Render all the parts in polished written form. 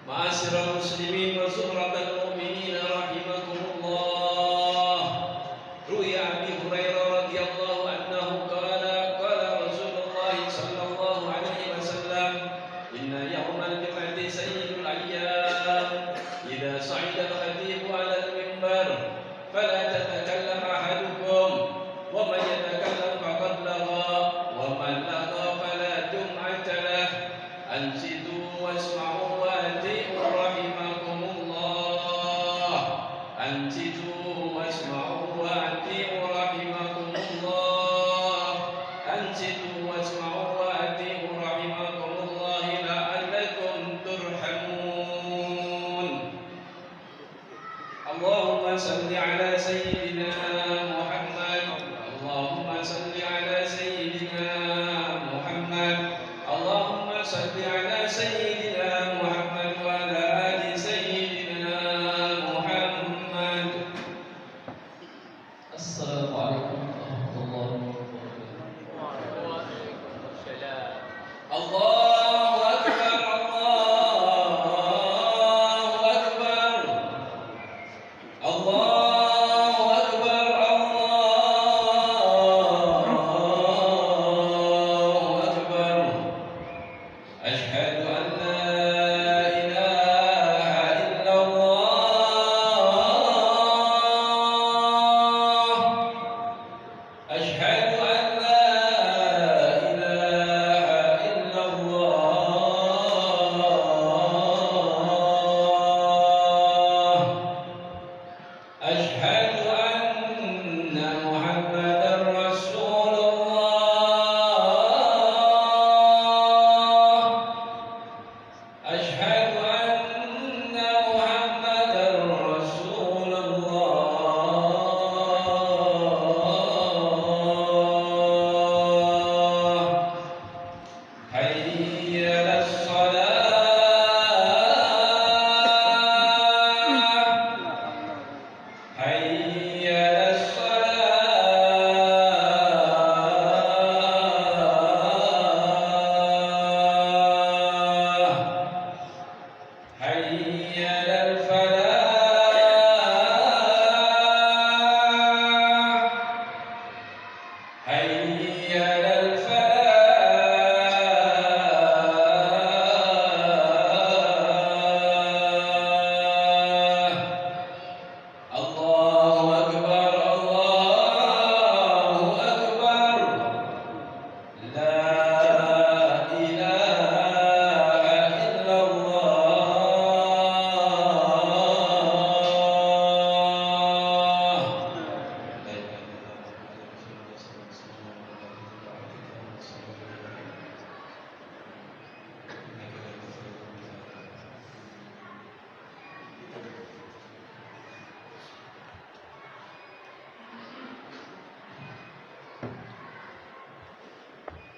Ma'asyiral muslimin wa zumratal mu'minin rahimakumullah. Ruya Abi Hurairah radhiyallahu anhu qala Rasulullah sallallahu alaihi wasallam, inna yawmal jum'ati sayyidul ayyam, idza sa'ida al-khatib 'ala al-minbar fala tatakallam ahadukum wa man yatakallam faqad lagha wa man lagha fala jum'ata lah. Ansitu wasma'u wa ati'u rahimakumullah. Ansitu wasma'u wa ati'u rahimakumullah. Ansitu wasma'u wa ati'u rahimakumullah la'allakum turhamun. Allahumma salli ala sayyidina Muhammad. Allahumma salli ala sayyidina Muhammad. Allahumma salli ala sayyidina Muhammad wa ala ali sayyidina Muhammad. Assalamualaikum warahmatullahi wabarakatuh. Waalaikumsalam. Allahu akbar, Allahu akbar. Allahu akbar, Allahu akbar. Ashhadu an la ilaha illallah. Ashhadu an la ilaha illallah. Ashhadu anna Muhammadar Rasulullah. Ashhadu anna Muhammadar Rasulullah. Hayya 'alas salah. Hayya 'alas salah. Hayya 'alal falah. Hayya 'alal falah. Allahu akbar, Allahu akbar. La ilaha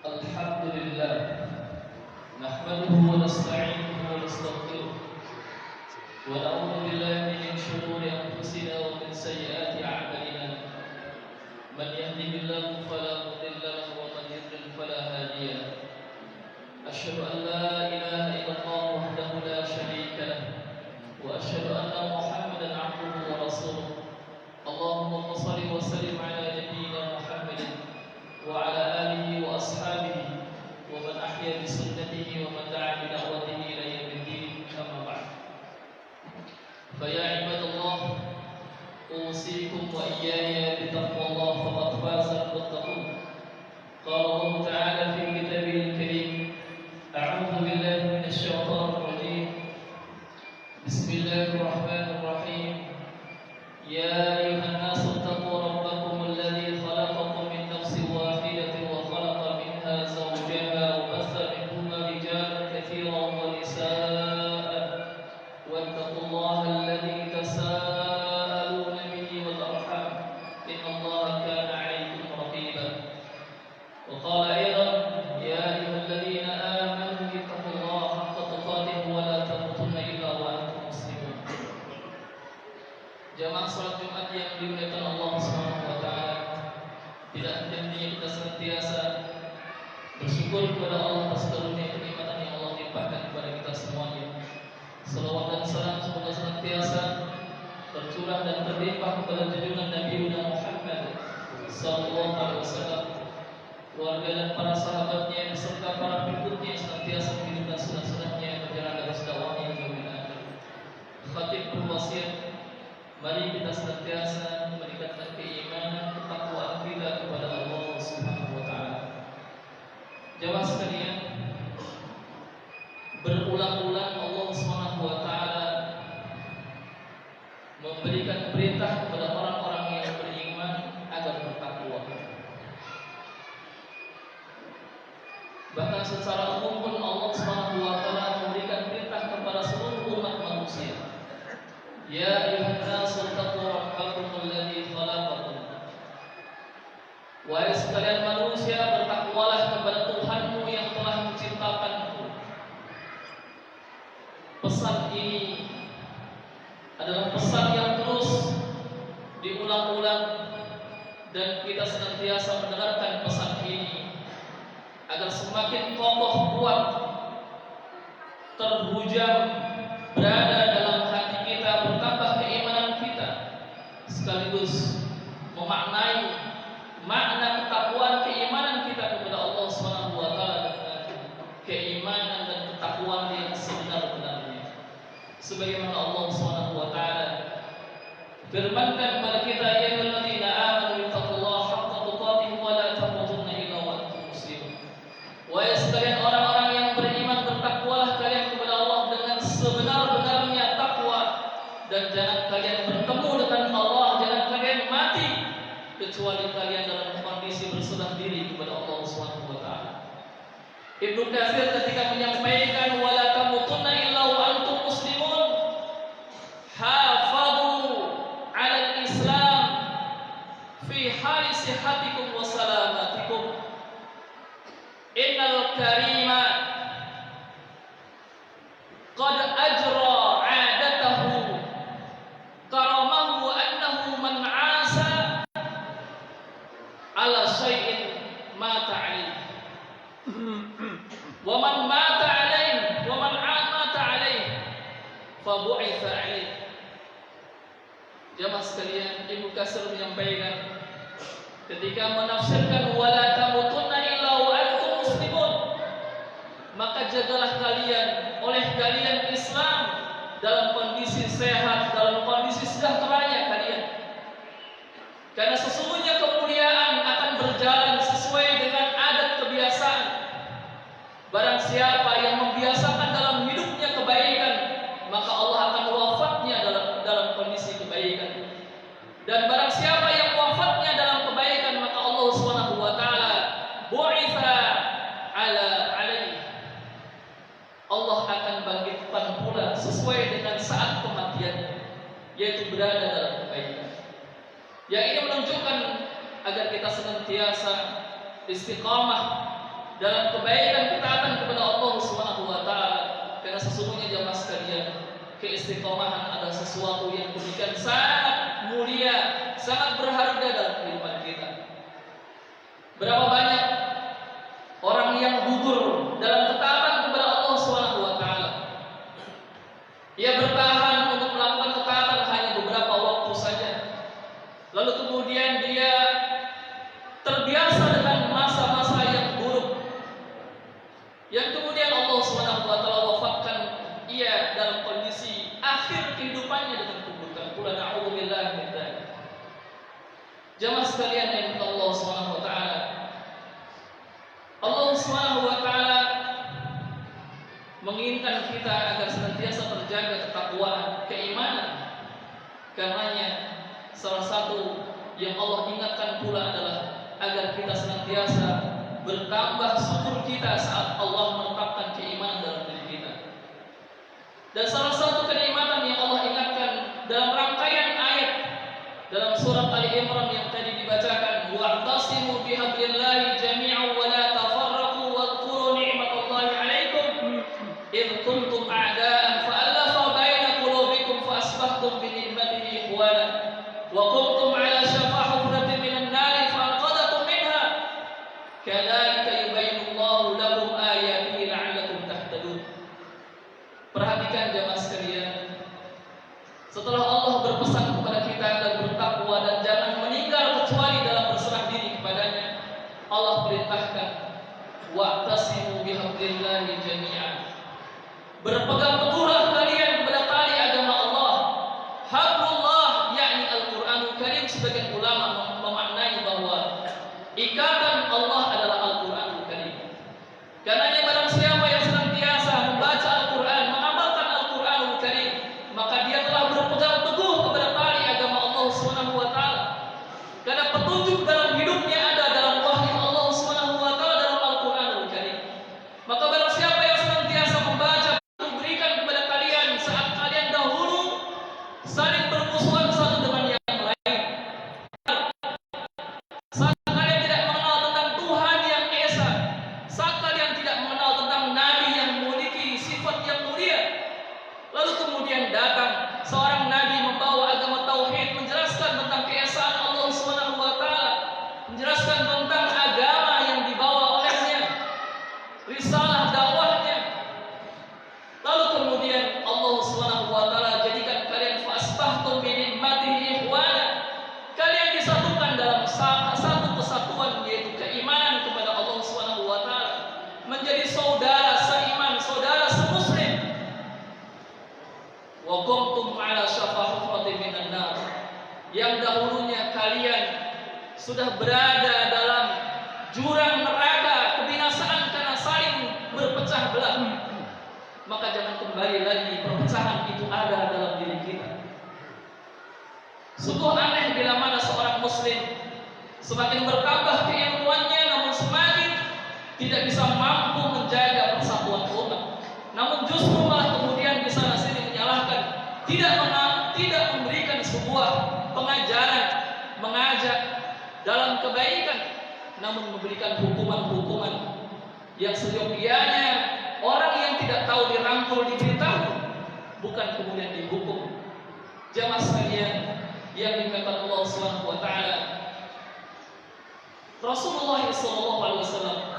Alhamdulillah. Nahmaduhu wa nasta'inuhu wa nastaghfiruh. Wa na'udzu billahi min shururi anfusina wa min sayyiati a'malina. Man yahdihillahu fala mudilla lahu wa man yudlil fala hadiya lahu. Asyhadu an la ilaha illallah wahdahu la syarika lahu wa asyhadu anna Muhammadan 'abduhu wa rasuluh. Allahumma shalli wa sallim ala nabiyyina Muhammadin wa ala alihi wa ashabihi wa man ahya bi sunnatihi wa man da'a bi da'watihi ila yaumiddin, amma ba'd. Fa ya ibadallah, usikum wa iyaya bi taqwallah faqad faza al-muttaqun. Qala Allah ta'ala fi kitabihil karim, a'udzu billahi minasy syaithanir rajim. Bismillahirrahmanirrahim. Ya ayuhan nasu taqu rabbakum alladzi khalaqakum min nafsin wahidatin wa khalaqa minha zawjaha wa batha minhuma rijalan katsiran wa nisaa. Wattaqullaha alladzi tasaaluna bihi wal arham, senantiasa bersyukur kepada Allah atas karunia kenikmatan yang Allah limpahkan kepada kita semuanya. Salawat dan salam semoga senantiasa tercurah dan terlimpah kepada junjungan Nabi Muhammad sallallahu alaihi wasallam, keluarga dan para sahabatnya serta para pengikutnya yang senantiasa menghidupkan sunnah-sunnahnya yang berjalan dari dakwahnya hingga yaumil akhir. Khatib berwasiat, mari kita senantiasa meningkatkan keimanan, ketakwaan kita kepada Allah Subhanahu wa taala. Jamaah sekalian, berulang-ulang Allah Subhanahu wa taala memberikan perintah kepada orang-orang yang beriman agar bertakwa. Bahkan secara umum pun Allah Subhanahu wa taala memberikan perintah kepada seluruh umat manusia. Ya ayyuhan nasu taqu rabbakum alladzi khalaqakum. Wahai sekalian manusia, bertakwalah kepada Tuhanmu yang telah menciptakanmu. Pesan ini adalah pesan yang terus diulang-ulang dan kita senantiasa mendengarkan pesan ini agar semakin kokoh kuat terhujam berada dalam hati kita, bertambah keimanan kita, sekaligus memaknai makna ketakwaan keimanan kita kepada Allah Subhanahu wa taala dengan keimanan dan ketakwaan yang sebenar-benarnya. Sebagaimana Allah Subhanahu wa taala firmankan kepada kita, ya ayyuhalladzina amanu taqullaha haqqa tuqatih wa la tamutunna illa wa antum muslimun. Wahai sekalian orang-orang yang beriman, bertakwalah kalian kepada Allah dengan sebenar-benarnya takwa, dan jangan kalian bertemu dengan Allah, jangan kalian mati kecuali kalian dalam kondisi berserah diri kepada Allah Subhanahu wa taala. Ibnu Katsir ketika menyampaikan wala tamutunna illa wa antum muslimun, hafadhu 'ala al-islam fi hali sihhatikum wa salamatikum. Innal karima qad ajra 'adatahu karamahu annahu man 'asa ala syai'in mata 'alaihi wa man mata 'alaihi wa man mata 'alaihi fa bu'itsa 'alaihi. Jamaah sekalian, Ibnu Katsir menyampaikan ketika menafsirkan wala tamutunna illa wa antum muslimun, maka jagalah kalian oleh kalian Islam dalam kondisi sehat, dalam kondisi sejahteranya kalian. Karena sesungguhnya kemuliaan akan berjalan sesuai dengan adat kebiasaan. Barang siapa yang membiasakan dalam hidupnya kebaikan, maka Allah akan wafatnya dalam kondisi kebaikan. Dan barang siapa yang wafatnya dalam kebaikan, maka Allah Subhanahu wa taala bu'itsa alaihi. Allah akan bangkitkan pula sesuai dengan saat kematiannya, yaitu berada dalam kebaikan. Yang ini menunjukkan agar kita senantiasa istiqamah dalam kebaikan, ketaatan kepada Allah Subhanahu wa taala. Karena sesungguhnya jamaah sekalian, keistiqomahan adalah sesuatu yang demikian sangat mulia, sangat berharga dalam kehidupan kita. Berapa banyak orang yang gugur dalam ketaatan kepada Allah Subhanahu wa taala. Ia bertahan untuk melakukan ketaatan hanya beberapa waktu saja. Lalu kemudian dia terbiasa dengan masa-masa yang buruk, yang kemudian Allah Subhanahu wa taala wafatkan ia dalam kondisi akhir kehidupannya dengan kuburkan pula, na'udzubillah min dzalik. Jamaah sekalian yang Allah Subhanahu wa taala, Allah Subhanahu wa taala menginginkan kita agar senantiasa terjaga ketakwaan, keimanan. Karenanya salah satu yang Allah ingatkan pula adalah agar kita senantiasa bertambah syukur kita saat Allah menetapkan keimanan dalam diri kita. Dan salah satu kenikmatan yang Allah ingatkan dalam rangkaian ayat dalam surat Ali Imran yang tadi dibacakan, wa'tasimu bihablillahi jami'an wa la tafarraqu wadhkuru ni'matallahi 'alaikum id kuntum a'da'an fa'alafa baina qulubikum fa asbahtum bi ni'matihi ikhwana wa kuntum 'ala shafa hufratin minan nari fa anqadhakum minha Kadzalika yubayyinullahu lakum ayatihi la'allakum tahtadun. Perhatikan jemaah sekalian, setelah Allah berpesan kepada kita agar bertakwa dan jangan meninggal kecuali dalam berserah diri kepadanya, Allah perintahkan wa'tasimu bihablillahi jami'an. Berpegang teguhlah kalian kepada tali agama Allah. Hablullah yakni Al-Qur'anul Karim. Sebagian ulama memaknai bahwa ikatan Allah adalah Al-Qur'anul Karim. Karenanya barang siapa yang senantiasa membaca Al-Qur'an, mengamalkan Al-Qur'anul Karim, maka dia telah berpegang teguh kepada tali agama Allah Subhanahu wa taala. Karena petunjuk dalam hidupnya ada dalam wahyu Allah Subhanahu wa taala dalam Al-Qur'anul Karim. Maka barang siapa yang senantiasa membaca, berikan kepada kalian saat kalian dahulu saling bermusuhan satu dengan yang lain, saat kalian tidak mengenal tentang Tuhan yang esa, saat kalian tidak mengenal tentang Nabi yang memiliki sifat yang mulia, lalu kemudian datang seorang Nabi membawa agama tauhid, menjelaskan tentang keesaan Allah Subhanahu wa taala, menjelaskan tentang agama yang dibawa olehnya, risalah dakwahnya. Lalu kemudian Allah Subhanahu wa taala jadikan kalian fasbahtum bi ni'matihi ikhwana. Kalian disatukan dalam satu kesatuan, yaitu keimanan kepada Allah Subhanahu wa taala, menjadi saudara seiman, saudara semuslim. Wa kuntum ala syafa hufratin minan nar. Yang dahulunya kalian sudah berada dalam jurang neraka kebinasaan karena saling berpecah belah. Maka jangan kembali lagi perpecahan itu ada dalam diri kita. Sungguh aneh bila mana seorang muslim semakin bertambah keilmuannya, namun semakin tidak bisa mampu menjaga persatuan umat, namun justru malah kemudian di sana sini menyalahkan, tidak memberikan sebuah pengajaran, mengajak dalam kebaikan, namun memberikan hukuman-hukuman yang seyogianya orang yang tidak tahu dirangkul, diberitahu, bukan kemudian dihukum. Jamaah sekalian yang dimuliakan Allah Subhanahu wa taala, Rasulullah SAW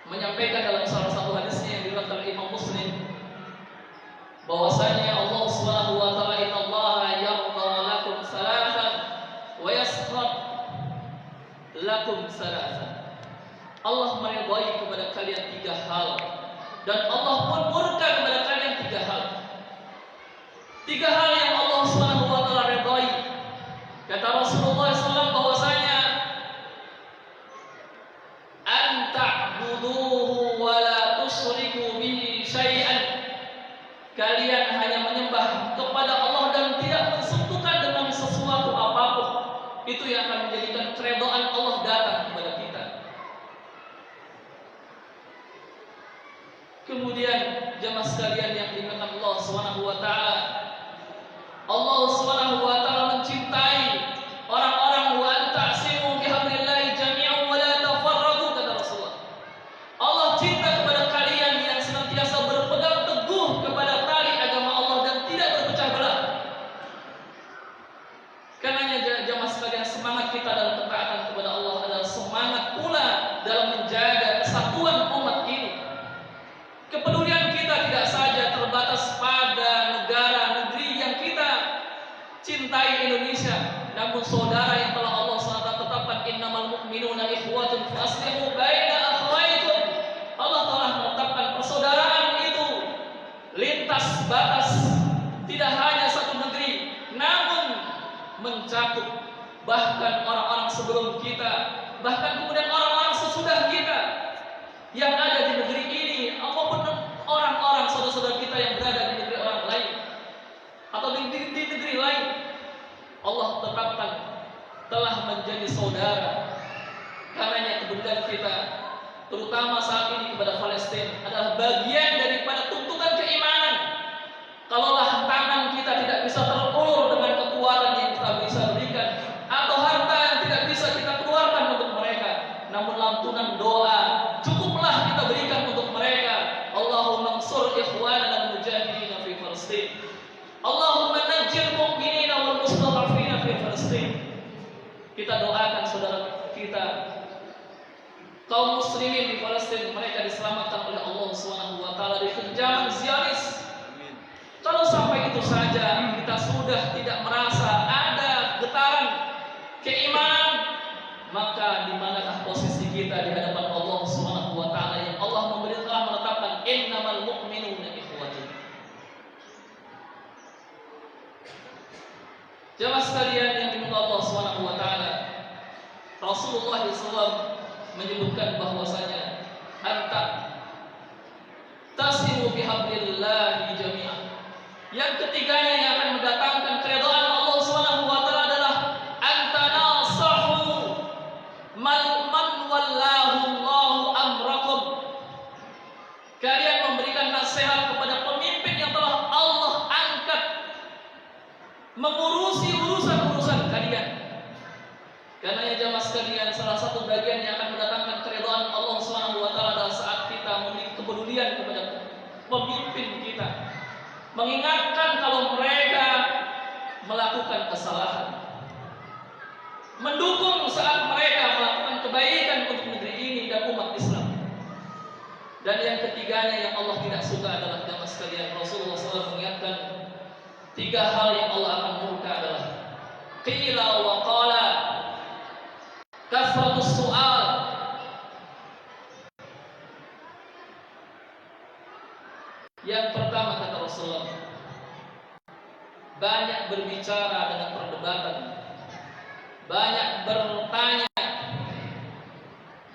menyampaikan dalam salah satu hadisnya yang diriwayatkan oleh Imam Muslim bahwasanya Allah Subhanahu wa taala, innallaha yarda lakum salatan wa yaskhab lakum salatan. Allah meridai kepada kalian 3 hal, dan Allah pun murka kepada kalian 3 hal. 3 hal yang Allah Subhanahu wa taala ridai. Kata Rasulullah SAW bahwasanya an ta'buduhu wa la tusyriku bihi syai'an. Kalian hanya menyembah kepada Allah dan tidak mensekutukan dengan sesuatu apapun. Itu yang akan menjadikan keridhaan Allah datang kepada kita. Kemudian jemaah sekalian yang dimuliakan Allah Subhanahu wa taala, Allah Subhanahu wa taala mencintai orang-orang wa ta'simu bihablillahi jami'an wa la tafarraqu, kata Rasulullah. Allah cinta kepada kalian yang senantiasa berpegang teguh kepada tali agama Allah dan tidak berpecah belah. Karenanya jemaah sekalian, semangat kita dalam ketaatan kepada Allah adalah semangat pula dalam menjaga kesatuan umat ini. Kepedulian kita tidak saja terbatas pada negara-negeri yang kita cintai, Indonesia, namun saudara yang telah Allah SWT tetapkan, innamal mu'minuna ikhwatun fa aslihu baina akhawaykum. Allah telah menetapkan persaudaraan itu lintas batas, tidak hanya satu negeri, namun mencakup bahkan orang-orang sebelum kita, bahkan kemudian orang-orang sesudah kita yang ada di negeri ini, maupun orang-orang saudara-saudara kita yang berada di negeri orang lain atau di negeri lain. Allah tetapkan telah menjadi saudara. Karenanya kepedulian kita, terutama saat ini kepada Palestina, adalah bagian daripada tuntutan keimanan. Kalaulah tangan kita tidak bisa terulur dengan kekuatan yang kita bisa berikan, atau harta yang tidak bisa kita keluarkan untuk mereka, namun lantunan doa cukuplah kita berikan untuk mereka. Allahumma ansur ikhwanana al-mujahidin fi Palestin. Allahumma najjil mu'minina wal mustad'afina fi Palestin. Kita doakan saudara kita kaum muslimin di Palestina, mereka diselamatkan oleh Allah Subhanahu wa taala dari kejaman Zionis. Kalau sampai itu saja kita sudah tidak merasa ada getaran keimanan, maka di manakah posisi kita di hadapan Allah Subhanahu wa taala yang Allah telah menetapkan innamal mu'minuna ikhwatun. Jemaah sekalian yang dimuliakan Allah Subhanahu wa taala, Rasulullah SAW menyebutkan bahwasanya anta tasimu bihablillahi jami'an. Yang ketiganya yang akan mendatangkan keridhaan Allah Subhanahu wa taala adalah anta nasahu man wallahu Allahu amrakum. Kalian memberikan nasihat kepada pemimpin yang telah Allah angkat mengurusi urusan-urusan kalian. Karena ya jamaah sekalian, salah satu bagian yang akan mendatangkan keridhaan Allah Subhanahu wa taala adalah saat kita memiliki kepedulian kepada pemimpin kita, mengingatkan kalau mereka melakukan kesalahan, mendukung saat mereka melakukan kebaikan untuk negeri ini dan umat Islam. Dan yang ketiganya yang Allah tidak suka adalah jamaah sekalian, Rasulullah SAW mengingatkan 3 hal yang Allah akan murka adalah qila wa qala, kasratus su'al, yang pertama kata Rasulullah, banyak berbicara dengan perdebatan, banyak bertanya,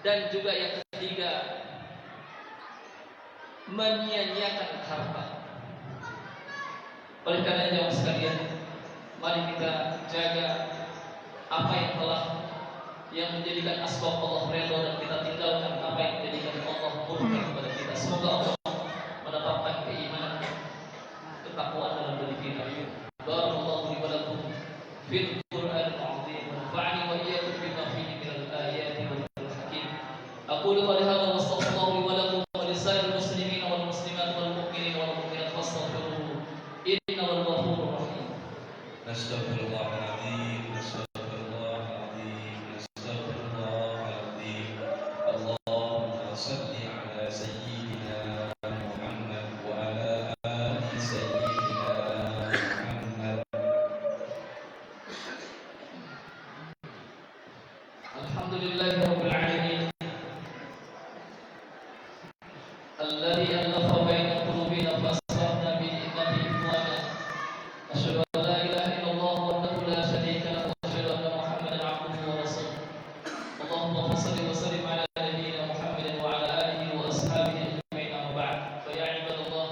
dan juga yang ketiga menyia-nyiakan harta. Oleh karena jemaah sekalian, mari kita jaga apa yang telah yang menjadikan asbab Allah redha dan kita tinggalkan apa yang menjadikan Allah murka kepada kita. Semoga Allah menetapkan keimanan, ketakwaan dalam diri kita. Barakallahu li wa lakum fil Qur'anil 'azim wa nafa'ani wa iyyakum bima fihi minal ayati wal hakim. Aqulu qawli hadza wa astaghfirullaha li wa lakum wa lisa'iril muslimin wal muslimat wal mu'minin wal mu'minat fastaghfiruhu innahu ghafurur rahim. Astaghfirullahaladzim, Allahumma salli ala sayyidina Muhammad wa ala ali sayyidina Muhammad. Alhamdulillahirabbil alamin alladzi alafa baina qulubina fasafna bi ni'matihi ikhwana. Asyhadu an la ilaha illallah wahdahu la syarika lahu wa asyhadu anna Muhammadan 'abduhu wa rasuluh. Allahumma shalli wa sallim ala nabiyyina Muhammadin wa ala alihi wa ashabihi ajma'in, amma ba'd. Fa ya ibadallah,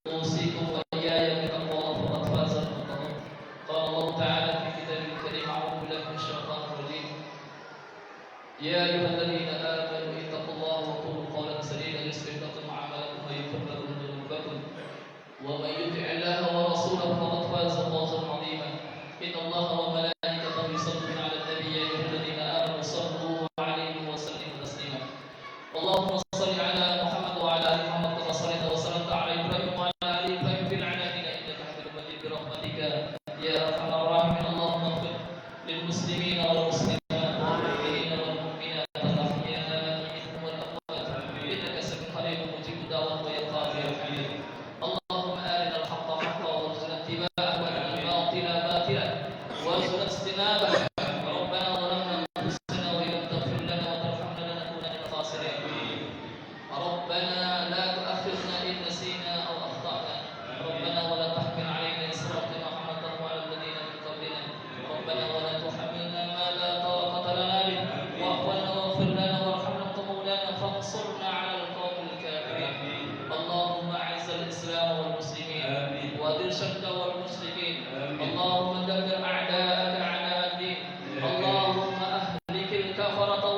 usikum wa iyaya bi taqwallahi faqad faza al-muttaqun. Qala Allah ta'ala fi kitabihi al-karim, a'udzu billahi minasy syaithanir rajim. Ya ayyuhalladzina amanu ittaqullaha wa qulu qawlan sadida yuslih lakum a'malakum wa yaghfir lakum dhunubakum. Wa may yuti'illaha wa rasulahu faqad faza fawzan 'azima. Innallaha wa malaikatahu yusalluna 'alan nabiy, ya ayyuhalladzina amanu sallu 'alaihi wa sallimu taslima. Allahumma shalli 'ala Muhammad wa 'ala ali Muhammad kama shallaita wa sallamta 'ala Ibrahim wa 'ala ali Ibrahim fil 'alamin innaka Hamidum Majid bi rahmatika ya arhamar rahimin. Allahumma ighfir lil muslimina wal muslimat wal mu'minina wal mu'minat al-ahya'i minhum wal amwat innaka sami'un qaribun mujibud da'wat wa ya qadir hamid. Allahumma arina al-haqqa haqqan warzuqna ittiba'ahu wa arina al-batila batilan warzuqna ijtinabah. Rabbana zalamna anfusana wa illam taghfir lana wa tarhamna lanakunanna minal khasirin. Rabbana la tu'akhidhna in nasina aw akhtana. Rabbana wa la tahmil 'alaina isran kama hamaltahu 'ala alladhina min qablina. Rabbana wa la tuhammilna ma la taqata lana bih. Wa'fu 'anna waghfir lana warhamna anta maulana fansurna 'alal qawmil kafirin. Allahumma 'izzal islam wal muslimin wa adil syirka wal musyrikin. Allahumma dammir a'da'aka a'da'ad din. Allahumma ahlikil kafarata